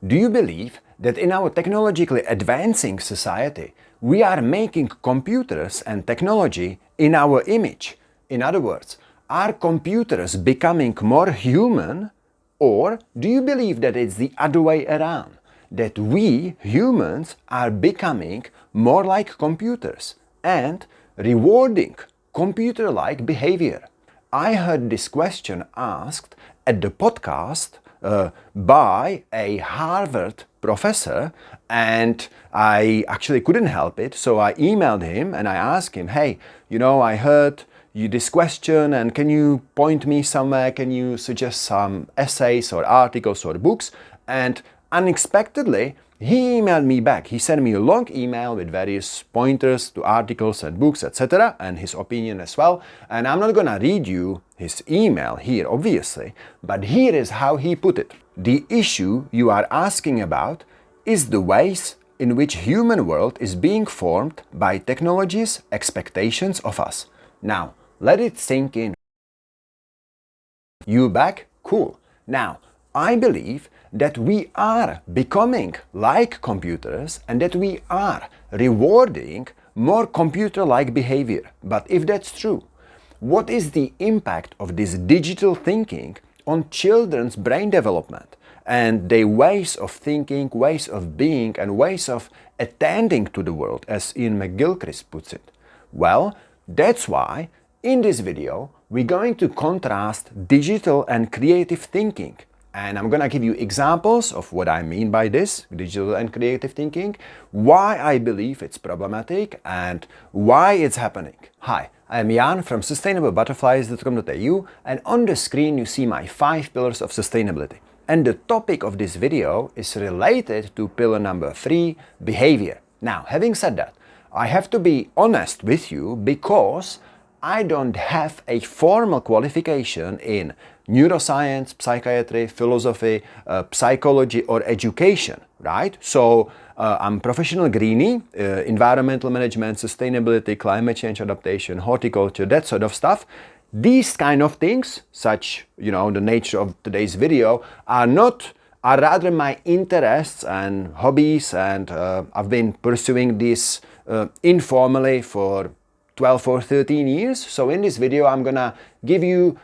Do you believe that in our technologically advancing society, we are making computers and technology in our image? In other words, are computers becoming more human, or do you believe that it's the other way around? That we humans are becoming more like computers and rewarding computer-like behavior? I heard this question asked at the podcast by a Harvard professor, and I actually couldn't help it, so I emailed him and I asked him, hey, I heard you this question, and can you point me somewhere? Can you suggest some essays or articles or books? And unexpectedly, he emailed me back. He sent me a long email with various pointers to articles and books, etc., and his opinion as well. And I'm not gonna read you his email here, obviously, but here is how he put it. The issue you are asking about is the ways in which human world is being formed by technology's expectations of us. Now, let it sink in. You back? Cool. Now, I believe that we are becoming like computers and that we are rewarding more computer-like behavior. But if that's true, what is the impact of this digital thinking on children's brain development and their ways of thinking, ways of being, and ways of attending to the world, as Ian McGilchrist puts it? Well, that's why in this video we're going to contrast digital and creative thinking. And I'm gonna give you examples of what I mean by this, digital and creative thinking, why I believe it's problematic, and why it's happening. Hi, I'm Jan from sustainablebutterflies.com.au, and on the screen you see my 5 pillars of sustainability. And the topic of this video is related to pillar number 3, behavior. Now, having said that, I have to be honest with you because I don't have a formal qualification in neuroscience, psychiatry, philosophy, psychology, or education, right? So I'm professional greenie, environmental management, sustainability, climate change adaptation, horticulture, that sort of stuff. These kind of things, such, the nature of today's video, are rather my interests and hobbies, and I've been pursuing this informally for 12 or 13 years. So in this video I'm gonna give you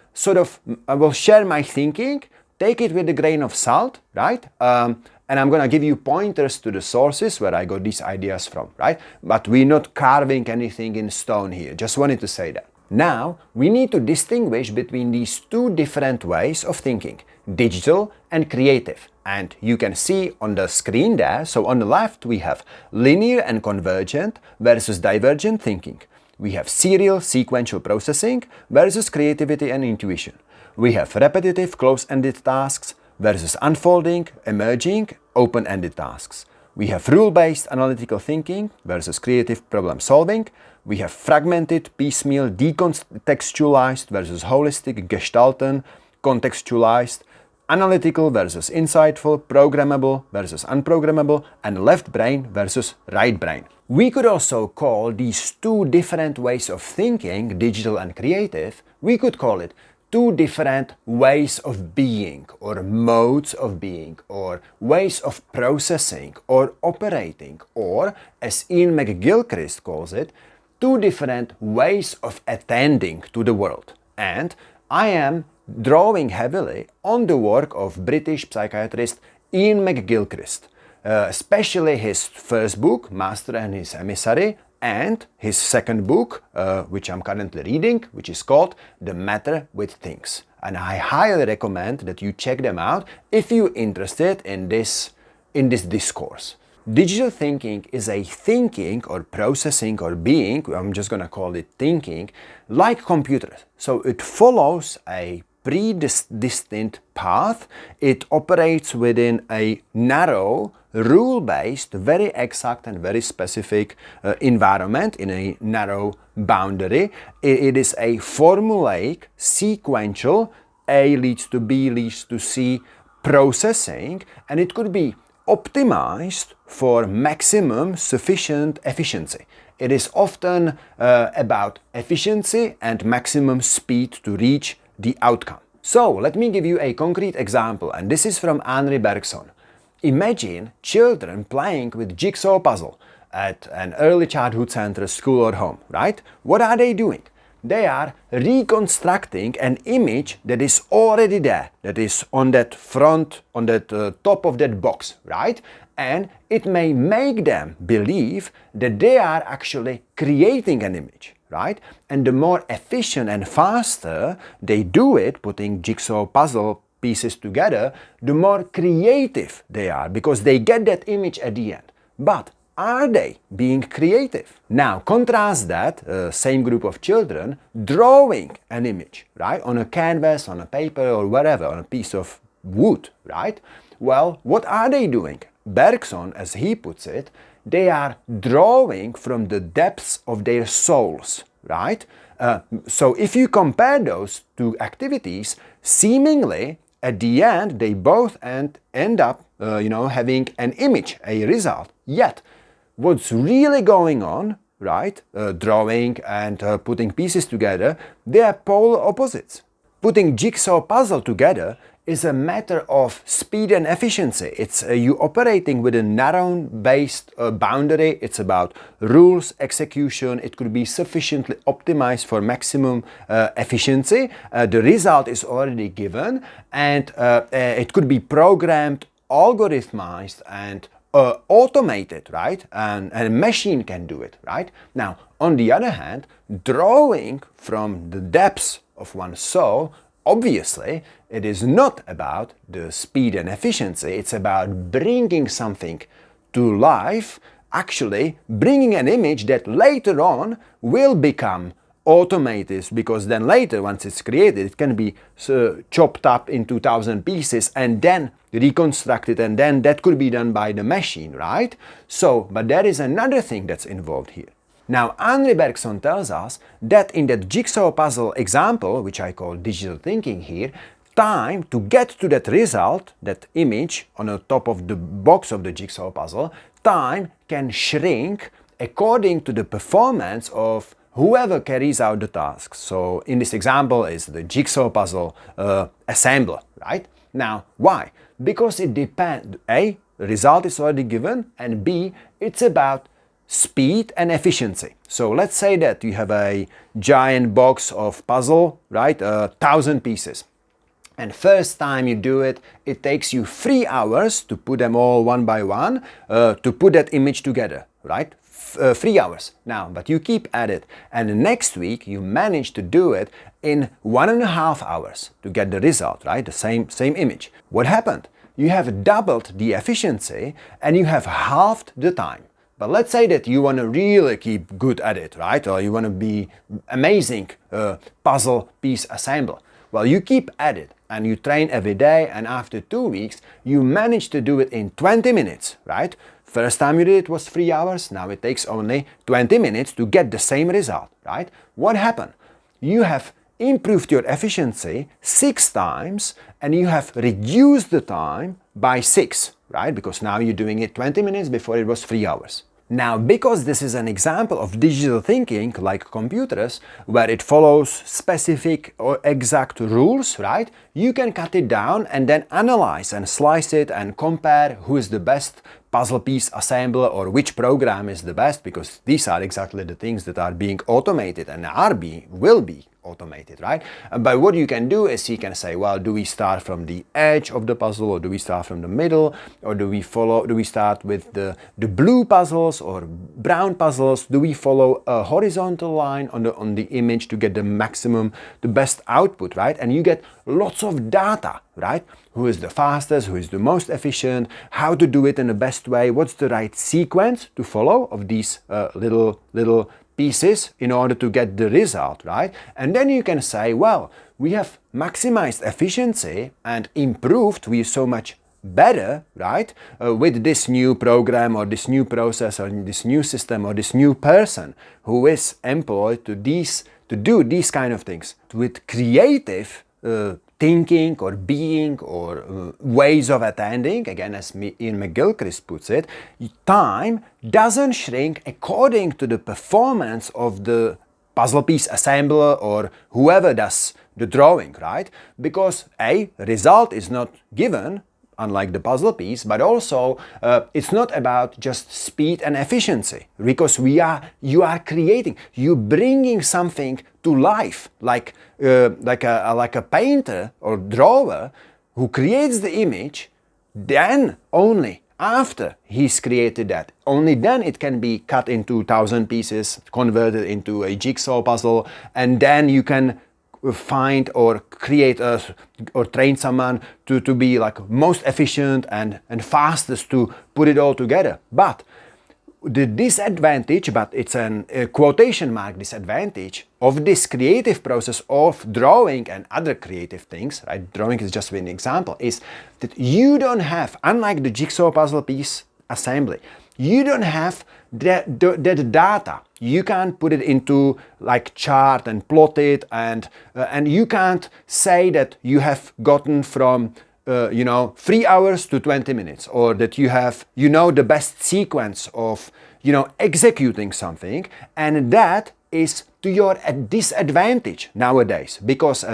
I will share my thinking, take it with a grain of salt, right? And I'm gonna give you pointers to the sources where I got these ideas from, right? But we're not carving anything in stone here, just wanted to say that. Now, we need to distinguish between these two different ways of thinking, digital and creative. And you can see on the screen there, so on the left we have linear and convergent versus divergent thinking. We have serial, sequential processing versus creativity and intuition. We have repetitive, close-ended tasks versus unfolding, emerging, open-ended tasks. We have rule-based analytical thinking versus creative problem-solving. We have fragmented, piecemeal, decontextualized versus holistic, gestalten, contextualized, analytical versus insightful, programmable versus unprogrammable, and left brain versus right brain. We could also call these two different ways of thinking, digital and creative, we could call it two different ways of being, or modes of being, or ways of processing or operating, or, as Ian McGilchrist calls it, two different ways of attending to the world. And I am drawing heavily on the work of British psychiatrist Ian McGilchrist, especially his first book, Master and His Emissary, and his second book, which I'm currently reading, which is called The Matter with Things. And I highly recommend that you check them out if you're interested in this discourse. Digital thinking is a thinking or processing or being, I'm just gonna call it thinking, like computers. So it follows a predistinct path. It operates within a narrow, rule-based, very exact and very specific environment in a narrow boundary. It is a formulaic, sequential, A leads to B leads to C processing, and it could be optimized for maximum sufficient efficiency. It is often about efficiency and maximum speed to reach the outcome. So let me give you a concrete example, and this is from Henri Bergson. Imagine children playing with jigsaw puzzle at an early childhood center, school or home, right? What are they doing? They are reconstructing an image that is already there, that is on that front, on that top of that box, right? And it may make them believe that they are actually creating an image, right? And the more efficient and faster they do it, putting jigsaw puzzle pieces together, the more creative they are, because they get that image at the end. But are they being creative? Now contrast that, same group of children, drawing an image, right? On a canvas, on a paper or whatever, on a piece of wood, right? Well, what are they doing? Bergson, as he puts it, they are drawing from the depths of their souls, right? So if you compare those two activities, seemingly at the end they both end up having an image, a result. Yet what's really going on, right, drawing and putting pieces together, they are polar opposites. Putting jigsaw puzzle together is a matter of speed and efficiency. It's you operating with a narrow-based boundary. It's about rules, execution. It could be sufficiently optimized for maximum efficiency. The result is already given, and it could be programmed, algorithmized, and automated, right? And a machine can do it, right? Now, on the other hand, drawing from the depths of one's soul, obviously, it is not about the speed and efficiency. It's about bringing something to life, actually bringing an image that later on will become automated, because then later, once it's created, it can be chopped up in 2,000 pieces and then reconstructed, and then that could be done by the machine, right? So, but there is another thing that's involved here. Now, Henri Bergson tells us that in that jigsaw puzzle example, which I call digital thinking here, time to get to that result, that image on the top of the box of the jigsaw puzzle, time can shrink according to the performance of whoever carries out the task. So in this example is the jigsaw puzzle assembler, right? Now, why? Because it depends, A, the result is already given, and B, it's about speed and efficiency. So let's say that you have a giant box of puzzle, right? 1,000 pieces. And first time you do it, it takes you 3 hours to put them all one by one, to put that image together, right? 3 hours. Now, but you keep at it, and the next week you manage to do it in 1.5 hours to get the result, right? The same image. What happened? You have doubled the efficiency and you have halved the time. But let's say that you want to really keep good at it, right? Or you want to be amazing puzzle piece assembler. Well, you keep at it and you train every day, and after 2 weeks you manage to do it in 20 minutes, right? First time you did it was 3 hours, now it takes only 20 minutes to get the same result, right? What happened? You have improved your efficiency 6 times and you have reduced the time by 6, right? Because now you're doing it 20 minutes before it was 3 hours. Now, because this is an example of digital thinking, like computers, where it follows specific or exact rules, right? You can cut it down and then analyze and slice it and compare who is the best puzzle piece assembler or which program is the best, because these are exactly the things that are being automated and will be automated, right? But what you can do is you can say, well, do we start from the edge of the puzzle, or do we start from the middle, or do we start with the blue puzzles or brown puzzles? Do we follow a horizontal line on the image to get the best output, right? And you get lots of data, right? Who is the fastest, who is the most efficient, how to do it in the best way, what's the right sequence to follow of these little pieces in order to get the result, right? And then you can say, well, we have maximized efficiency and improved, we are so much better, right, with this new program or this new process or this new system or this new person who is employed to do these kind of things. With creative thinking or being or ways of attending, again as Ian McGilchrist puts it, time doesn't shrink according to the performance of the puzzle piece assembler or whoever does the drawing, right? Because A, result is not given unlike the puzzle piece, but also it's not about just speed and efficiency, because you are creating, you bringing something to life, like a painter or drawer who creates the image. Then only after he's created that, only then it can be cut into 1,000 pieces, converted into a jigsaw puzzle, and then you can find or create or train someone to be like most efficient and fastest to put it all together. But the disadvantage, but it's a quotation mark disadvantage of this creative process of drawing and other creative things, right? Drawing is just an example, is that you don't have, unlike the jigsaw puzzle piece assembly, you don't have that data. You can't put it into like chart and plot it, and you can't say that you have gotten from 3 hours to 20 minutes, or that you have, the best sequence of, executing something, and that is to your disadvantage nowadays, because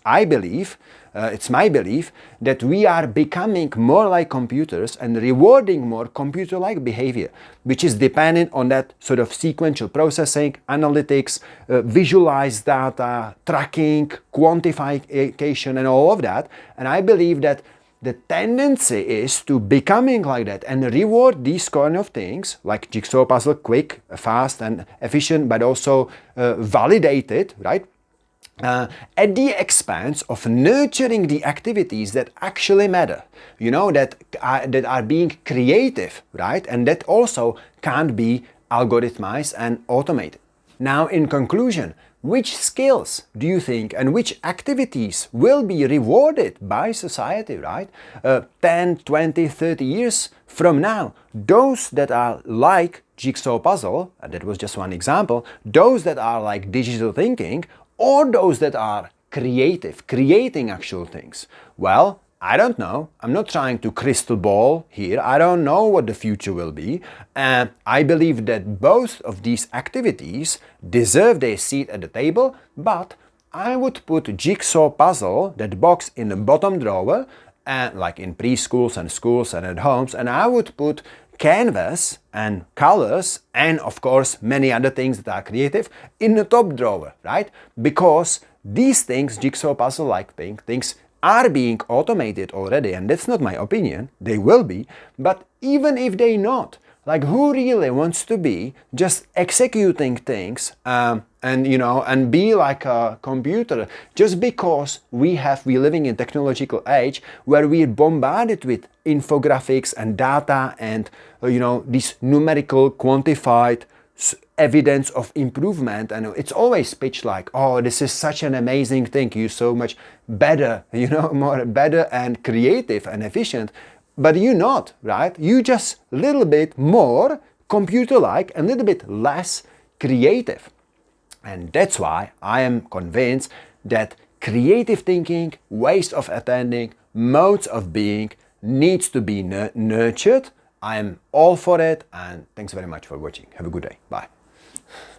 I believe, it's my belief, that we are becoming more like computers and rewarding more computer-like behavior, which is dependent on that sort of sequential processing, analytics, visualized data, tracking, quantification, and all of that. And I believe that the tendency is to becoming like that and reward these kind of things, like jigsaw puzzle, quick, fast, and efficient, but also validated, right? At the expense of nurturing the activities that actually matter, that are being creative, right? And that also can't be algorithmized and automated. Now, in conclusion, which skills do you think and which activities will be rewarded by society, right? 10, 20, 30 years from now? Those that are like jigsaw puzzle, and that was just one example, those that are like digital thinking, or those that are creative, creating actual things? Well, I don't know. I'm not trying to crystal ball here. I don't know what the future will be. And I believe that both of these activities deserve their seat at the table, but I would put jigsaw puzzle, that box, in the bottom drawer, like in preschools and schools and at homes, and I would put canvas and colors and of course many other things that are creative in the top drawer, right? Because these things, jigsaw puzzle like things, are being automated already, and that's not my opinion, they will be. But even if they not, like, who really wants to be just executing things and be like a computer, just because we living in technological age where we're bombarded with infographics and data and these numerical quantified evidence of improvement, and it's always pitched like, oh, this is such an amazing thing, you're so much better, more better and creative and efficient. But you're not, right? You just a little bit more computer-like and a little bit less creative. And that's why I am convinced that creative thinking, ways of attending, modes of being needs to be nurtured. I am all for it, and thanks very much for watching. Have a good day. Bye.